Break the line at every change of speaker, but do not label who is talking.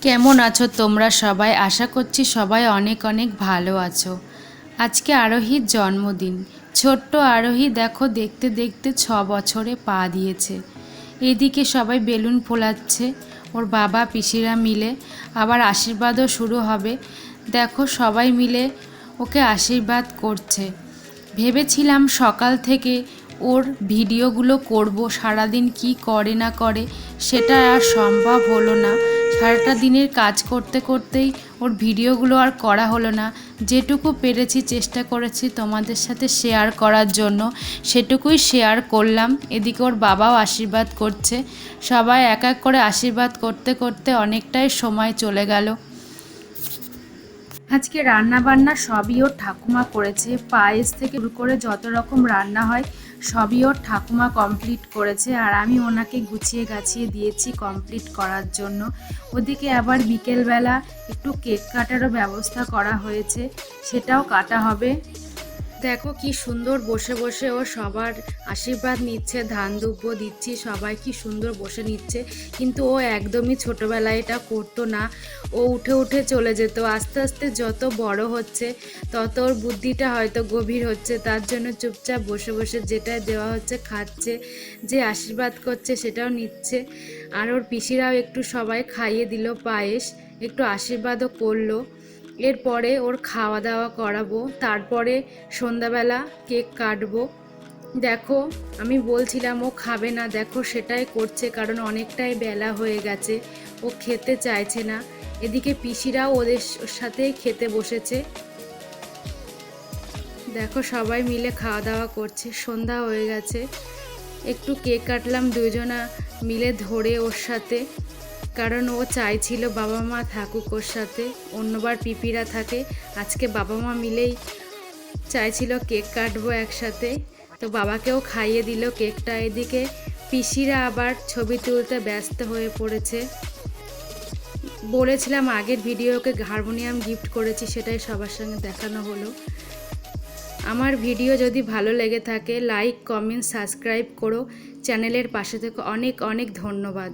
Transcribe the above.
কেমন আছো তোমরা সবাই? আশা করছি সবাই অনেক অনেক ভালো আছো। আজকে আরোহীর জন্মদিন। ছোট্ট আরোহী দেখো দেখতে দেখতে 6 বছরে পা দিয়েছে। এদিকে সবাই বেলুন ফোলাচ্ছে, ওর বাবা পিসিরা মিলে। আবার আশীর্বাদও শুরু হবে। দেখো সবাই মিলে ওকে আশীর্বাদ করছে। ভেবেছিলাম সকাল থেকে ওর ভিডিওগুলো করব, সারাদিন কি করে না করে সেটা আর সম্ভব হলো না। সারাটা দিনের কাজ করতে করতেই ওর ভিডিওগুলো আর করা হলো না। যেটুকু পেরেছি চেষ্টা করেছি তোমাদের সাথে শেয়ার করার জন্য, সেটুকুই শেয়ার করলাম। এদিকে ওর বাবাও আশীর্বাদ করছে। সবাই এক এক করে আশীর্বাদ করতে করতে অনেকটাই সময় চলে গেল। আজকে রান্না বান্না সবই ওর ঠাকুমা করেছে। পায়েস থেকে শুরু করে যত রকম রান্না হয় সবই ওর ঠাকুমা কমপ্লিট করেছে, আর আমি ওনাকে গুছিয়ে গাছিয়ে দিয়েছি কমপ্লিট করার জন্য। ওদিকে আবার বিকেলবেলা একটু কেক কাটারও ব্যবস্থা করা হয়েছে, সেটাও কাটা হবে। দেখো কি সুন্দর বসে বসে ও সবার আশীর্বাদ নিচ্ছে, ধান দুব্য দিচ্ছি, সবাই কি সুন্দর বসে নিচ্ছে। কিন্তু ও একদমই ছোটোবেলায় এটা করতো না। ও উঠে উঠে চলে যেত। আস্তে আস্তে যত বড় হচ্ছে তত ওর বুদ্ধিটা হয়তো গভীর হচ্ছে, তার জন্য চুপচাপ বসে বসে যেটা দেওয়া হচ্ছে খাচ্ছে, যে আশীর্বাদ করছে সেটাও নিচ্ছে। আর ওর পিসিরাও একটু সবাই খাইয়ে দিল পায়েস, একটু আশীর্বাদও করলো। এরপরে ওর খাওয়া দাওয়া করাবো, তারপরে সন্ধ্যাবেলা কেক কাটবো। দেখো আমি বলছিলাম ও খাবে না, দেখো সেটাই করছে, কারণ অনেকটাই বেলা হয়ে গেছে, ও খেতে চাইছে না। এদিকে পিসিরাও ওর সাথে খেতে বসেছে। দেখো সবাই মিলে খাওয়া দাওয়া করছে। সন্ধ্যা হয়ে গেছে, একটু কেক কাটলাম দুজনা মিলে ধরে ওর সাথে, কারণ ও চাইছিল বাবা মা থাকুক ওর সাথে। অন্যবার পিপিরা থাকে, আজকে বাবা মা মিলেই চাইছিল কেক কাটবো একসাথে। তো বাবাকেও খাইয়ে দিল কেকটা। এদিকে পিসিরা আবার ছবি তুলতে ব্যস্ত হয়ে পড়েছে। বলেছিলাম আগের ভিডিওকে হারমোনিয়াম গিফট করেছি, সেটাই সবার সঙ্গে দেখানো হলো। আমার ভিডিও যদি ভালো লেগে থাকে লাইক কমেন্ট সাবস্ক্রাইব করো, চ্যানেলের পাশে থেকে অনেক অনেক ধন্যবাদ।